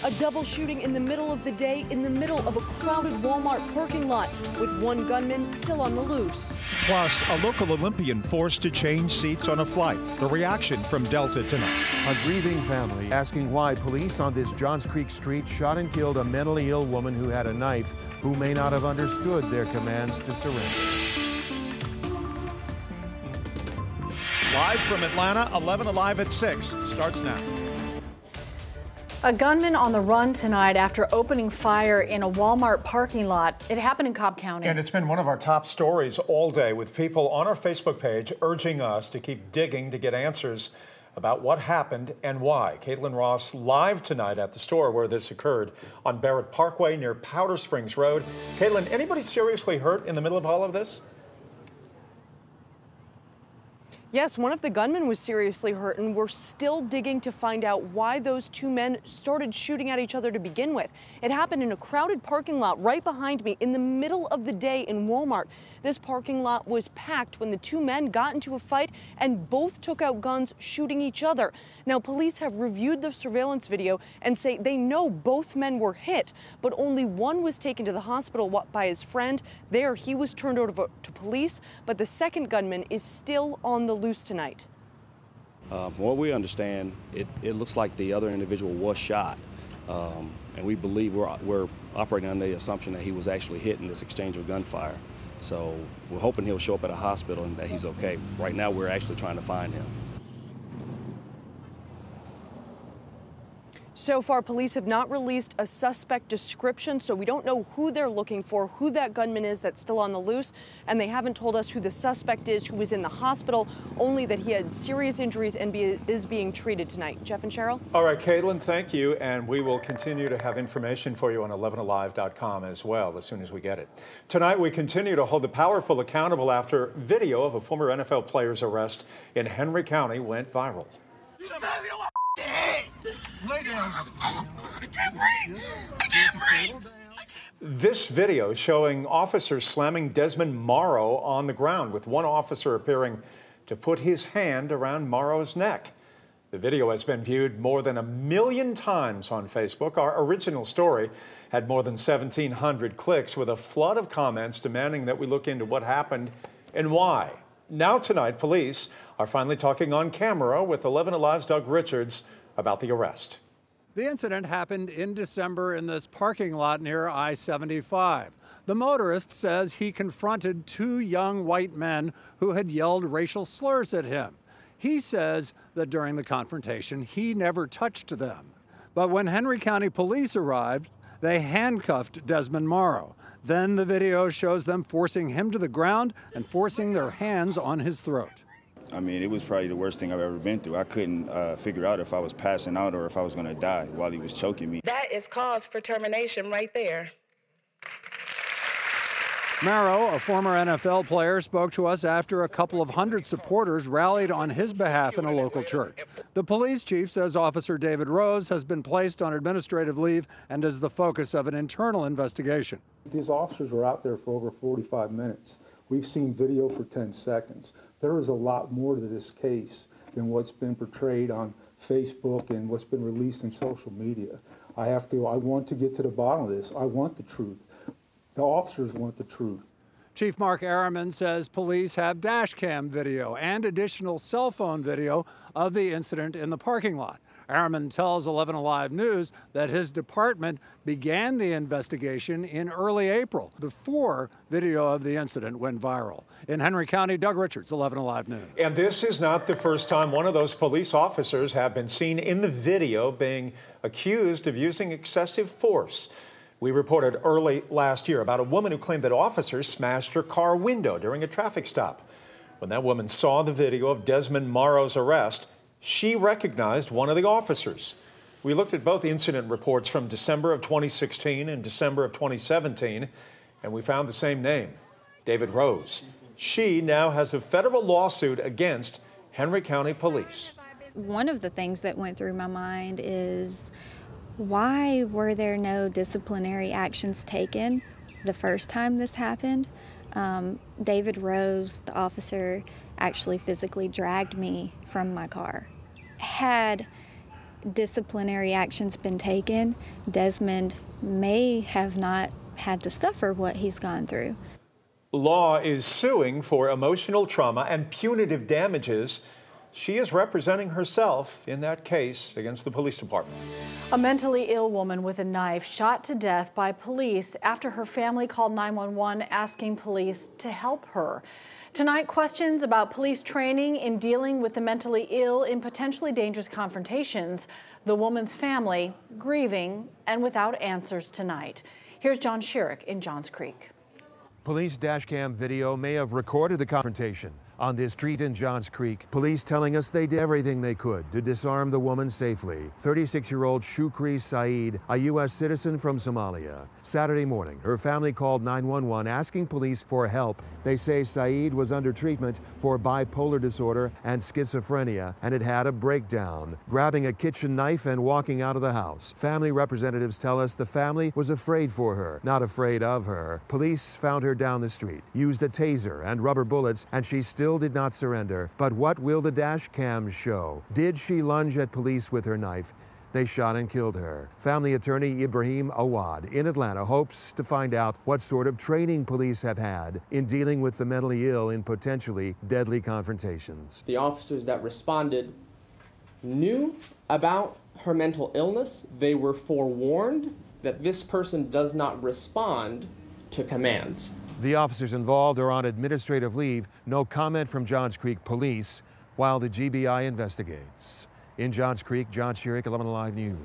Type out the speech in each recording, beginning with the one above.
A double shooting in the middle of the day in the middle of a crowded Walmart parking lot with one gunman still on the loose. Plus, a local Olympian forced to change seats on a flight. The reaction from Delta tonight. A grieving family asking why police on this Johns Creek street shot and killed a mentally ill woman who had a knife, who may not have understood their commands to surrender. Live from Atlanta, 11Alive at 6 starts now. A gunman on the run tonight after opening fire in a Walmart parking lot. It happened in Cobb County. And it's been one of our top stories all day, with people on our Facebook page urging us to keep digging to get answers about what happened and why. Caitlin Ross live tonight at the store where this occurred on Barrett Parkway near Powder Springs Road. Caitlin, anybody seriously hurt in the middle of all of this? Yes, one of the gunmen was seriously hurt, and we're still digging to find out why those two men started shooting at each other to begin with. It happened in a crowded parking lot right behind me in the middle of the day in Walmart. This parking lot was packed when the two men got into a fight and both took out guns shooting each other. Now, police have reviewed the surveillance video and say they know both men were hit, but only one was taken to the hospital by his friend. There, he was turned over to police, but the second gunman is still on the loose tonight. From what we understand, it looks like the other individual was shot, and we believe we're operating under the assumption that he was actually hit in this exchange of gunfire. So we're hoping he'll show up at a hospital and that he's okay. Right now, we're actually trying to find him. So far, police have not released a suspect description, so we don't know who they're looking for, who that gunman is that's still on the loose, and they haven't told us who the suspect is, who was in the hospital, only that he had serious injuries and is being treated tonight. Jeff and Cheryl? All right, Caitlin, thank you, and we will continue to have information for you on 11alive.com as well as soon as we get it. Tonight, we continue to hold the powerful accountable after video of a former NFL player's arrest in Henry County went viral. Lay down. I can't breathe. I can't breathe. This video showing officers slamming Desmond Morrow on the ground, with one officer appearing to put his hand around Morrow's neck. The video has been viewed more than 1 million times on Facebook. Our original story had more than 1,700 clicks, with a flood of comments demanding that we look into what happened and why. Now tonight, police are finally talking on camera with 11Alive's Doug Richards about the arrest. The incident happened in December in this parking lot near I-75. The motorist says he confronted two young white men who had yelled racial slurs at him. He says that during the confrontation, he never touched them. But when Henry County police arrived, they handcuffed Desmond Morrow. Then the video shows them forcing him to the ground and forcing their hands on his throat. I mean, it was probably the worst thing I've ever been through. I couldn't figure out if I was passing out or if I was going to die while he was choking me. That is cause for termination right there. Morrow, a former NFL player, spoke to us after a couple of hundred supporters rallied on his behalf in a local church. The police chief says Officer David Rose has been placed on administrative leave and is the focus of an internal investigation. These officers were out there for over 45 minutes. We've seen video for 10 seconds. There is a lot more to this case than what's been portrayed on Facebook and what's been released in social media. I want to get to the bottom of this. I want the truth. The officers want the truth. Chief Mark Araman says police have dash cam video and additional cell phone video of the incident in the parking lot. Araman tells 11Alive News that his department began the investigation in early April, before video of the incident went viral. In Henry County, Doug Richards, 11Alive News. And this is not the first time one of those police officers have been seen in the video being accused of using excessive force. We reported early last year about a woman who claimed that officers smashed her car window during a traffic stop. When that woman saw the video of Desmond Morrow's arrest, she recognized one of the officers. We looked at both incident reports from December of 2016 and December of 2017, and we found the same name, David Rose. She now has a federal lawsuit against Henry County Police. One of the things that went through my mind is, why were there no disciplinary actions taken the first time this happened? David Rose, the officer, actually physically dragged me from my car. Had disciplinary action's been taken, Desmond may have not had to suffer what he's gone through. Law is suing for emotional trauma and punitive damages. She is representing herself in that case against the police department. A mentally ill woman with a knife shot to death by police after her family called 911 asking police to help her. Tonight, questions about police training in dealing with the mentally ill in potentially dangerous confrontations. The woman's family grieving and without answers tonight. Here's John Sherrick in Johns Creek. Police dashcam video may have recorded the confrontation on this street in Johns Creek. Police telling us they did everything they could to disarm the woman safely. 36-year-old Shukri Saeed, a U.S. citizen from Somalia. Saturday morning, her family called 911 asking police for help. They say Saeed was under treatment for bipolar disorder and schizophrenia and had had a breakdown, grabbing a kitchen knife and walking out of the house. Family representatives tell us the family was afraid for her, not afraid of her. Police found her down the street, used a taser and rubber bullets, and she still did not surrender. But what will the dash cams show? Did she lunge at police with her knife? They shot and killed her. Family attorney Ibrahim Awad in Atlanta hopes to find out what sort of training police have had in dealing with the mentally ill in potentially deadly confrontations. The officers that responded knew about her mental illness. They were forewarned that this person does not respond to commands. The officers involved are on administrative leave. No comment from Johns Creek police while the GBI investigates. In Johns Creek, John Sherrick, 11Alive News.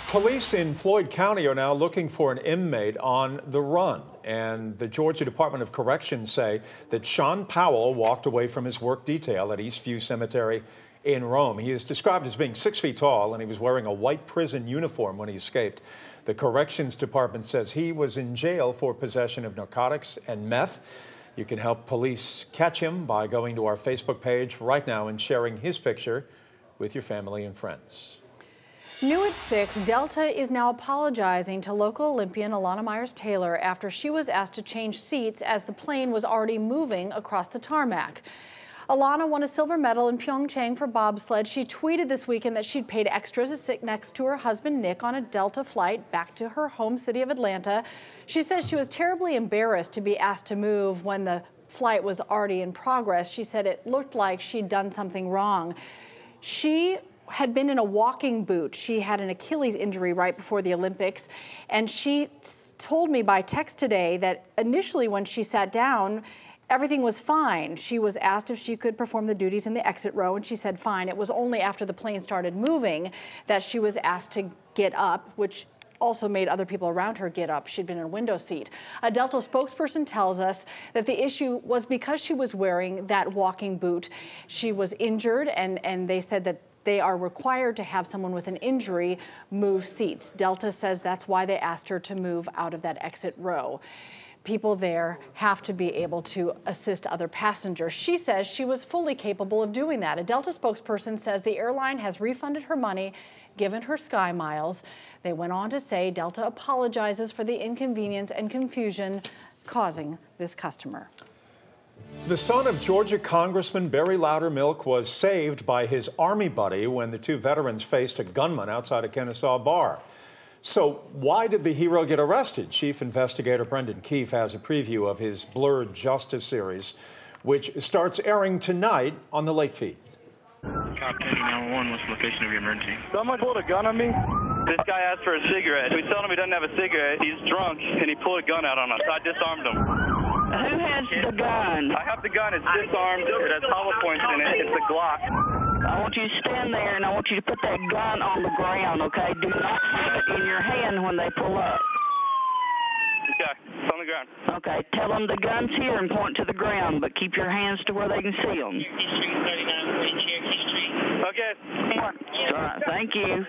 Police in Floyd County are now looking for an inmate on the run. And the Georgia Department of Corrections say that Sean Powell walked away from his work detail at Eastview Cemetery in Rome. He is described as being 6 feet tall, and he was wearing a white prison uniform when he escaped. The Corrections Department says he was in jail for possession of narcotics and meth. You can help police catch him by going to our Facebook page right now and sharing his picture with your family and friends. New at 6, Delta is now apologizing to local Olympian Alana Myers-Taylor after she was asked to change seats as the plane was already moving across the tarmac. Alana won a silver medal in Pyeongchang for bobsled. She tweeted this weekend that she'd paid extras to sit next to her husband, Nick, on a Delta flight back to her home city of Atlanta. She says she was terribly embarrassed to be asked to move when the flight was already in progress. She said it looked like she'd done something wrong. She had been in a walking boot. She had an Achilles injury right before the Olympics, and she told me by text today that initially when she sat down, everything was fine. She was asked if she could perform the duties in the exit row, and she said fine. It was only after the plane started moving that she was asked to get up, which also made other people around her get up. She'd been in a window seat. A Delta spokesperson tells us that the issue was because she was wearing that walking boot. She was injured, and they said that they are required to have someone with an injury move seats. Delta says that's why they asked her to move out of that exit row. People there have to be able to assist other passengers. She says she was fully capable of doing that. A Delta spokesperson says the airline has refunded her money, given her Sky Miles. They went on to say Delta apologizes for the inconvenience and confusion causing this customer. The son of Georgia Congressman Barry Loudermilk was saved by his Army buddy when the two veterans faced a gunman outside a Kennesaw bar. So why did the hero get arrested? Chief Investigator Brendan Keefe has a preview of his Blurred Justice series, which starts airing tonight on the late feed. Cop 911, what's the location of your emergency? Someone pulled a gun on me. This guy asked for a cigarette. We told him he doesn't have a cigarette. He's drunk, and he pulled a gun out on us. I disarmed him. Who has the gun? I have the gun. It's disarmed. It has hollow points in it. It's a Glock. I want you to stand there, and I want you to put that gun on the ground, okay? Do not have it in your hand when they pull up. Okay, it's on the ground. Okay, tell them the gun's here and point to the ground, but keep your hands to where they can see them. Okay. All right, thank you.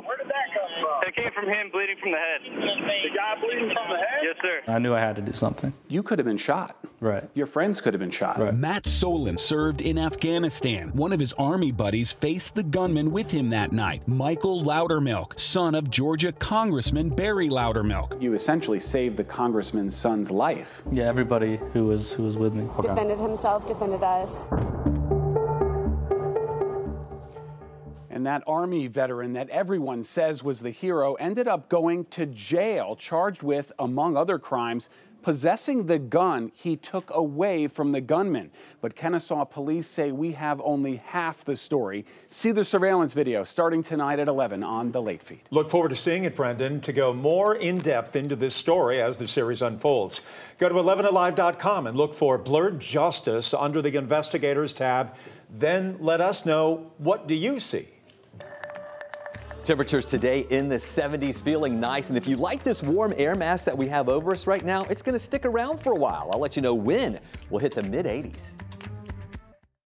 Where did that come from? It came from him bleeding from the head. The guy bleeding from the head? Yes, sir. I knew I had to do something. You could have been shot. Right. Your friends could have been shot. Right. Matt Solon served in Afghanistan. One of his Army buddies faced the gunman with him that night, Michael Loudermilk, son of Georgia Congressman Barry Loudermilk. You essentially saved the congressman's son's life. Yeah, everybody who was with me. Defended himself, defended us. And that Army veteran that everyone says was the hero ended up going to jail, charged with, among other crimes, possessing the gun he took away from the gunman. But Kennesaw police say we have only half the story. See the surveillance video starting tonight at 11 on the Late Feed. Look forward to seeing it, Brendan, to go more in depth into this story as the series unfolds. Go to 11alive.com and look for Blurred Justice under the Investigators tab. Then let us know, what do you see? Temperatures today in the 70s, feeling nice. And if you like this warm air mass that we have over us right now, it's going to stick around for a while. I'll let you know when we'll hit the mid-80s.